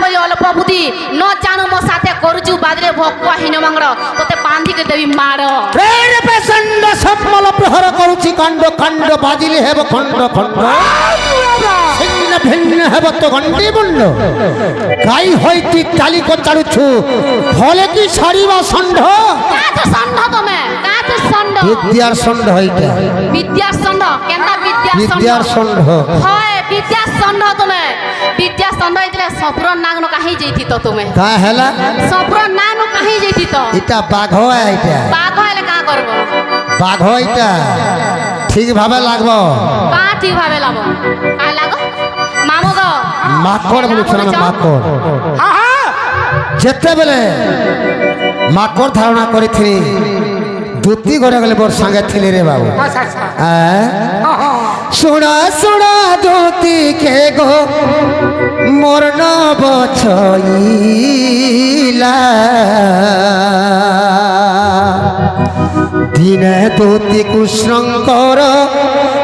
বলি অল্প বুদ্ধি ন জানো মো সাথে করজু বাদরে ভক্ত হীনমঙ্গল তোতে বাঁধিকে দেবি মার প্রেম প্রচন্ড সম্মল প্রহর করুছি কাণ্ড কাণ্ড বাজিলে হেব খণ্ড খণ্ড ভিন্ন ভিন্ন হেব তো ঘণ্টি বলল গাই হইতি কালিক চালুছু ফলে কি ছাড়িবা ষণ্ড কাছে ষণ্ড তুমি কাছে ষণ্ড বিদ্যার ষণ্ড হইতা বিদ্যার ষণ্ড কেনটা বিদ্যার ষণ্ড হয় বিদ্যার ষণ্ড তুমি বিদ্যার ষণ্ড হইতলে সফর নাগন কাহি যাইতি তো তুমি কা হেলা সফর নাগন কাহি যাইতি তো এটা বাঘ এটা বাঘ হইলে কা করব বাঘ এটা ঠিক ভাবে লাগবো কা ঠিক ভাবে লাগ কা লাগ মামু গো মাকড় বলছ না মাকড় যেতেবেলে মাকড় ধারণা করেছিলি দুটি ঘরে গেলে মোর সঙ্গে ছিলি রে বাবু শোনা শোনা দুটি কে গো মোর নব ছইলা দিনে দুটি কুশঙ্কর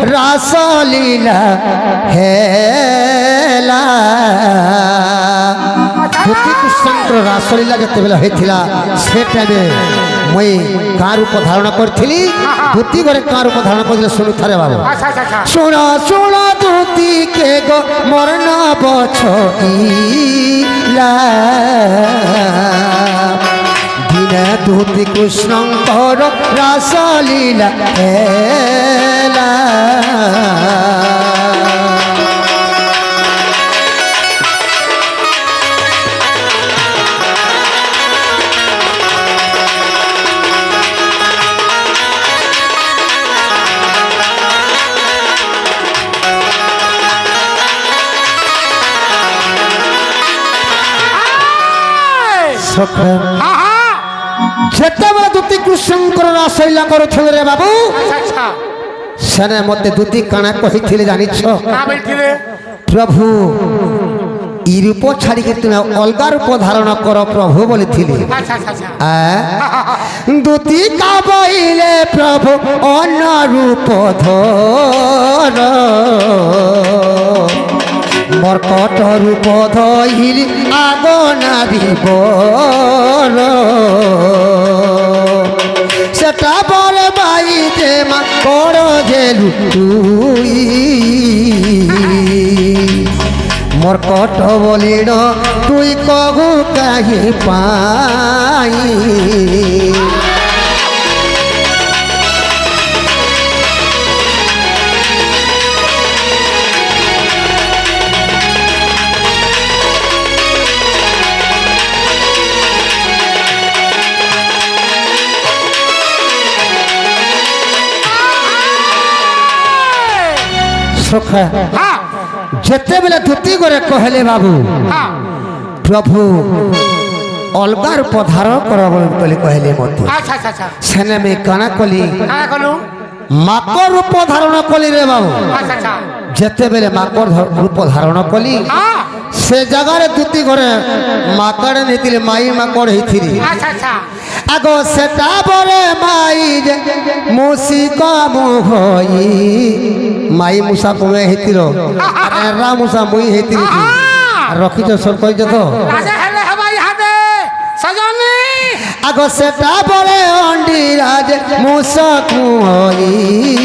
রাসলীলা হেলা দুটি কুশঙ্কর রাসলীলা যেতবেলে হয়েছিল সে টাইমে মই কার রূপ ধারণা করি দুটি ঘরে কার রূপ ধারণা করলে শুনু থারে বাবু শোনা শোনা দুটি কে গো মোর নব ছইলা দিনে দুটি কুশঙ্কর রাসলীলা হেলা যেতেবেলে দুটি কুশঙ্কর রাসলীলা করুছিল রে বাবু সেনের মধ্যে দুটি কানা কহিছিলে জানিছ প্রভু ই রূপ ছাড়িকে তুমি অলগা রূপ ধারণ কর প্রভু বলিছিলে দুটি কাবইলে প্রভু অন্য রূপ ধর মর্কট রূপ ধইলি আগনা বিবর সেটা বলে বাইতে মা বড় জেলু তুই মর্কট বলিল তুই কগু কাহি পাই যেতেবেলে দুটি করে কহলে বাবু প্রভু অলগা রূপ ধারণ কর বলে কহলে মতো সেনে মে কানা কলি মাকড় রূপ ধারণ কলি রে বাবু যেতেবেলে মাকড় রূপ ধারণ কলি সে জায়গায় দুটি ঘরে মাকড় নিতিলে মাই মাকড় হইছিলি আগ সেটা বলে মাই যে মুসিক মুহই মাই মুসা কমে হইছিল এরা মুসা মুই হইছিল রখিছ সর কইছ তো আগ সেটা বলে অন্ডিরাজ মুসা কুহইলি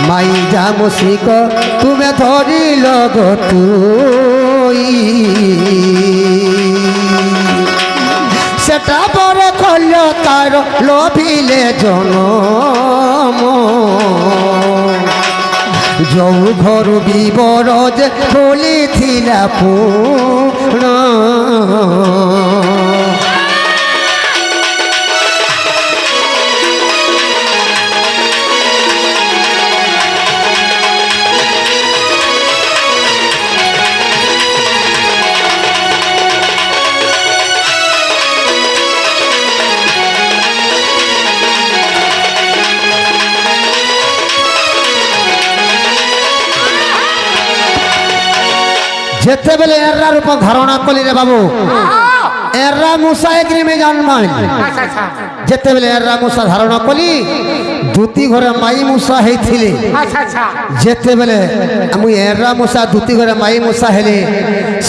মাই যা মুসিক তুমি ধরিল গো তুই সেটা বড় করল তার লোভিলে জনম যৌ ঘর বিবরজ বলিছিলা পুণ যেতেবেলে এরার উপর ধারণা কলি রে বাবু এরা মুসা এগ্রিমে জন্মাইল যেতেবেলে এরা মূষা ধারণ কলি দুতি ঘরে মাই মূষা হয়েছিলি আচ্ছা আচ্ছা যেতেবেলে আমি এরা মূষা দুতি ঘরে মাই মূষা হেলি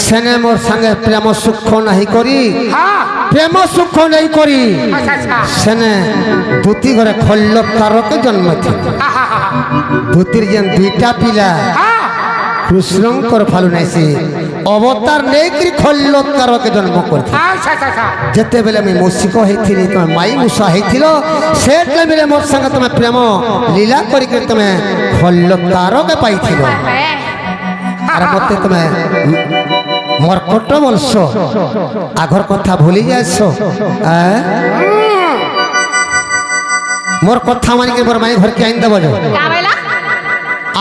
সেনে মোর সঙ্গে প্রেম সুখ নাহি করি হ্যাঁ প্রেম সুখ নাই করি আচ্ছা আচ্ছা সেনে দুতি ঘরে খল্ল তারকে জন্মছিল দুতির যেন দুইটা পিলা হ্যাঁ কৃষ্ণঙ্কর ফালু নাইছে অবতার নেইকি খল্ল তারকে জন্ম করছে আচ্ছা আচ্ছা আচ্ছা যেতেবেলে আমি মূষিক হয়েছিলি তোমার মাই মূষা হয়েছিল সে টাইমে মোর সঙ্গে তুমি প্রেম লীলা করি তুমি খল্ল তারকে পাইছিল আর মতে তুমি মর্কট বলছ আগর কথা ভুলি যাইছ মোর কথা মানিকে মোর মাই ঘরকে আইন দেব क्या बोला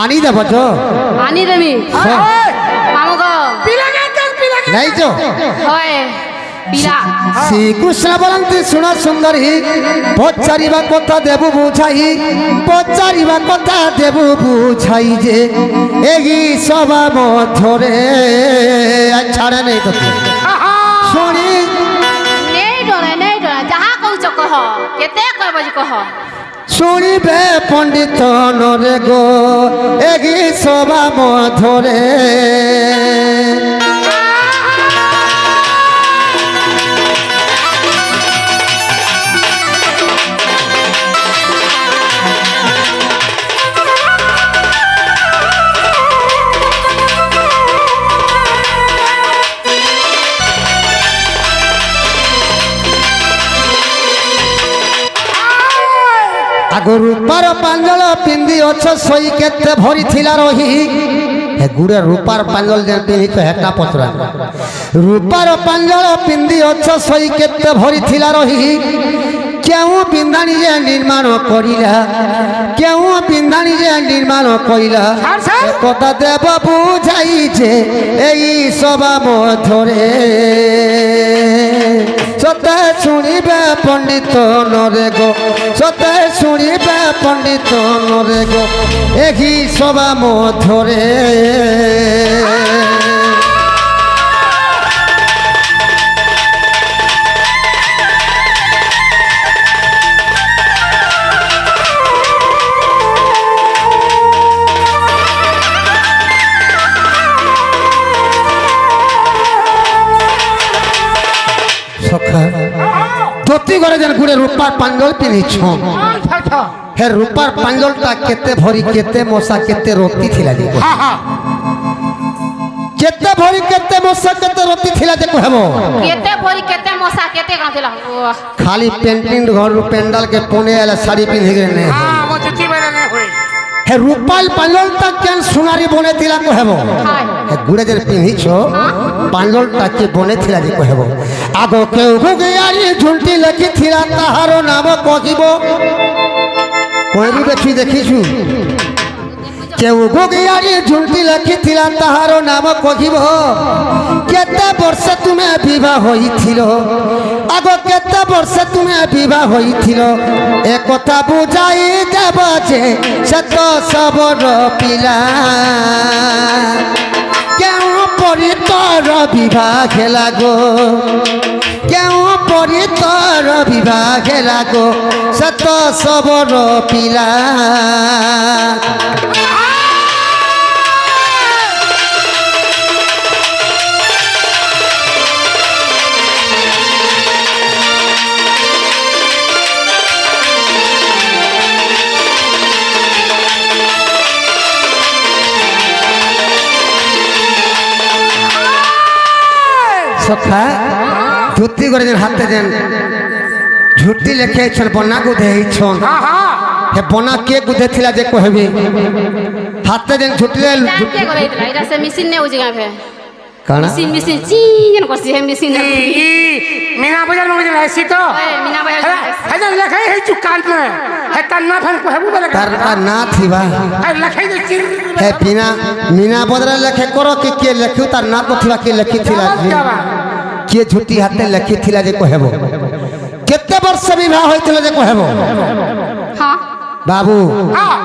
আনি দেব आनी देमी मामू को নাই তো होए पीला শ্রীকৃষ্ণ বলন্তি শুণ সুন্দরী পচারিবা কথা দেবু বুঝাই পচারিবা কথা দেবু বুঝাই যে এই সভা মধ্যরে ছাড়ে নেই তো শুনি नहीं डरे जहाँ कहू चो कह केते कह बजे कह শুনিবে পণ্ডিত নরে গো এই সভা মধ্যরে আগর রূপার পাঞ্জল পিন্ধি অছ সই কেতে ভরি থিলা রহি হে গুড়ে রূপার পাঞ্জল যে পিন্ধিছ হেটা পচরা রূপার পাঞ্জল পিন্ধি অছ সই কেতে ভরি থিলা রহি কেউ বিন্ধানি যে নির্মাণ করিলা কেউ বিন্ধানি যে নির্মাণ করিলা কথা দেব বুঝাই যে এই সভা মধ্যরে সতে শুনিবে পণ্ডিত নরে গো সতে শুনিবে পণ্ডিত নরে গো এই সভা মধ্যরে ধোতি করে যেন গুড়ে রূপার পাঞ্জল পিঁধিছ আচ্ছা আচ্ছা হে রূপার পাঞ্জলটা কেতে ভরি কেতে মশা কেতে রতি থিলা যে হ্যাঁ হ্যাঁ কেতে ভরি কেতে মশা কেতে রতি থিলা যে কহব केते भरी केते मसा केते गांथिला खाली पेंटिंग घर पेंडाल के पोने वाला साड़ी पिंधे गए ने হ্যাঁ মজুতি বেলা নেই হই হে রূপাল পাঞ্জলটা কেন সোনারি বনে থিলা কহব हाय হে গুড়ে যে পিঁধিছ পাঞ্জলটা কে বনে থিলা যে কহব আগ কেউ গুগিয়ারি ঝুলটি লেখি থিলা তাহার নাম কহিব কইবি দেখি দেখিছু কেউ গুগিয়ারি ঝুলটি লেখি থিলা তাহার নাম কহিব কেতে বর্ষে তুমি বিবাহ হইছিল আগ কেতে বর্ষে তুমি বিবাহ হইছিল এ কথা বুঝাই দেব যে সে তো সবর পিলা কেউ পরি তোর বিবাহ লাগো কেউ পরি তোর বিবাহ লাগো সে তো সবর পিলা সখা ধুতি করে যেন হাতে যেন ঝুটি লেখেছেন বনা গুধে হইছন হ্যাঁ হ্যাঁ হে বনা কে গুধে থিলা যে কহবি হাতে যেন ঝুটি जान के करे इतना इधर से मशीन ने उजगा फे কানা मशीन मशीन चीन करसी है मशीन ने ই মিনা বাজার মধ্যে লাইছি তো मीना भाई হ্যাঁ লেখাই এই চুকাল মে হ্যাঁ তার না ফেন কহবু বলে তার তার না থিবা হ্যাঁ লেখাই দে চির হে বিনা মিনা বদরা লেখে করো কি কে লেখিও তার না তো থিবা কে লেখি থিলা কে ঝুটি হাতে লেখি থিলা যে কহব কেতে বর্ষ বিবাহ হইছিল যে কহব हां বাবু হ্যাঁ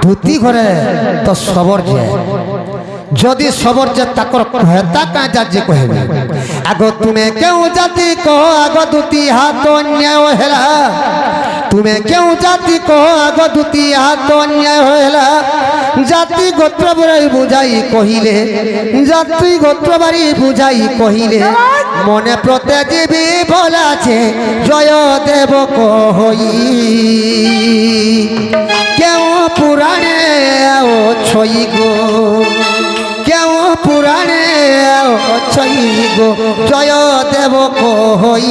ধুতি ঘরে তো সবর যে যদি সবর যে তাকর হেতা কাঁচা যে কহবে আগ তুমি কেউ জাতি কহ আগ দুটি হাত অন্যায় হেলা তুমি কেউ জাতি কহ আগ দুটি হাত অন্যায় হেলা জাতি গোত্র বাড়ি বুঝাই কহিলে জাতি গোত্র বাড়ি বুঝাই কহিলে মনে প্রত্যে জীবী বলা আছে জয় দেব কহই কেউ পুরাণে ও ছই গো কেউ পুরাণে ও ছই গো জয় দেব কহই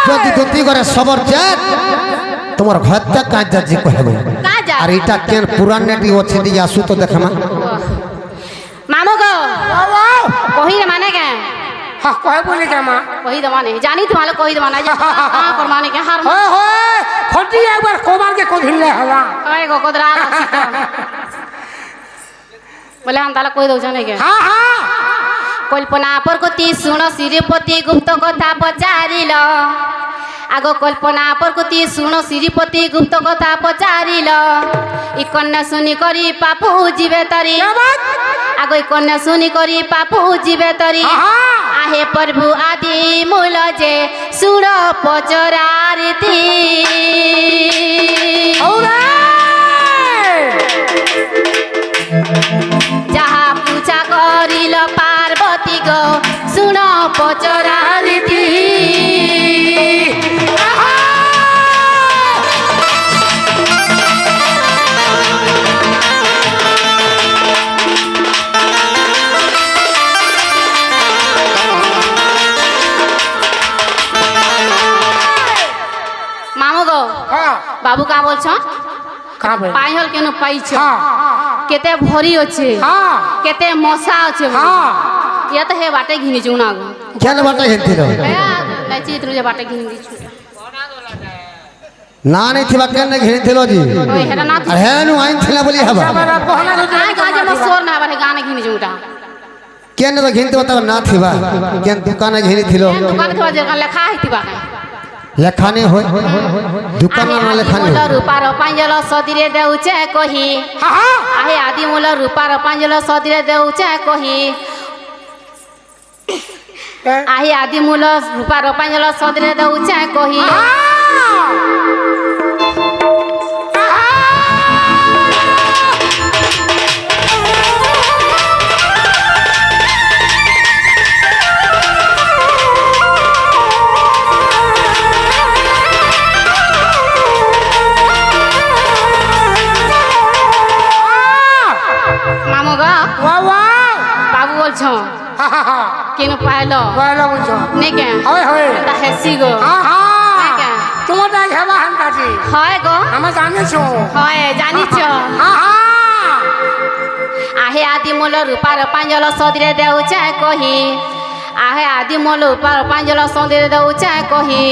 যদি দুটি করে সবর জাত তোমার ঘরটা কাঁচা যে কহবে কাজা আর এটা কেন পুরাণ নেটি আছে দিয়ে আসু তো দেখামা মামু গো কহি রে মানে কে হ্যাঁ কহে বলি কে মা কহি দে মানে জানি তোমালে কহি দে মানে কর মানে কে হার হয় হয় খটি একবার কোবার কে কধিলে হলা ওই গো কদরা বলে আন তালে কই দউছ নাকি হ্যাঁ হ্যাঁ কল্পনা প্রকৃতি শুণ শ্রীপতি গুপ্ত কথা পচারিল আগ কল্পনা প্রকৃতি শুণ শ্রীপতি গুপ্ত কথা পচারিল ই কন্যা শুনি করি পাপু জীবে তরি আগ ই কন্যা শুনি করি পাপু জীবে তরি আহে প্রভু আদি মূল যে শুণ পচরারিতি যাহা পূজা করিল পার্বতী গো শুণ পচরারিতি মামু গো হ্যাঁ বাবু কা বলছ কাবে পাইহল কেন পাইছ হ্যাঁ কেতে ভরি আছে হ্যাঁ কেতে মশা আছে হ্যাঁ ইয়া তো হে বাটে ঘিনি যাও না গো কেন বাটা হেনছিল লাইছি তুই যে বাটে ঘিনি দিছু না নেই থিবা কেন ঘিনিছিল জি ওই হেটা না আর হেনু আইন ছিলা বলি হবা মেরা গহনা তো আই গাজে মো সোর না বাটে গানে ঘিনি যাওটা কেন তো ঘিনতে বতা না থিবা কেন দোকানে ঘিনিছিল দোকান থা যে লেখা হইতিবা লেখানি হয় দোকানে না লেখানি মূল রূপার পাঞ্জল সদিরে দেউছে কহি হ্যাঁ হ্যাঁ আহে আদি মূল রূপার পাঞ্জল সদিরে দেউছে কহি আহে আদি মূল রূপার পাঞ্জল সদিরে দেউছে কহি মামু গো বাবু বলছ কেন পাইল নেকে হয় হয় তা হেসি গো নেকে তোমার হেবা হান কাছি হয় গো আমার জানিছো হয় জানিছ আহে আদি মূল রূপার পাঞ্জল সদিরে দেউছে কহি আহে আদি মূল রূপার পাঞ্জল সদিরে দেউছে কহি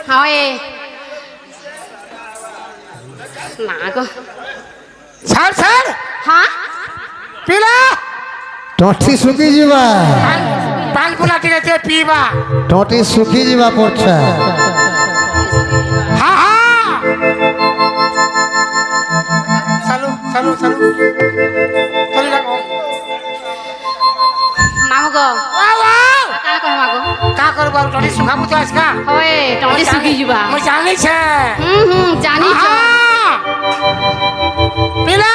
হয় না গো ছাড় ছাড় হ্যাঁ পিলা টটি শুকি যা পান পুলা টিকে পিবা টটি শুকি যা পড়ছা হ্যাঁ হ্যাঁ চালু চালু চালু চলি রাখো মামু গো কানা কহ মাগো কা করব টনি সুখাবু তো আজকা হয় টনি শুকি যা মই জানিছে জানি পিলা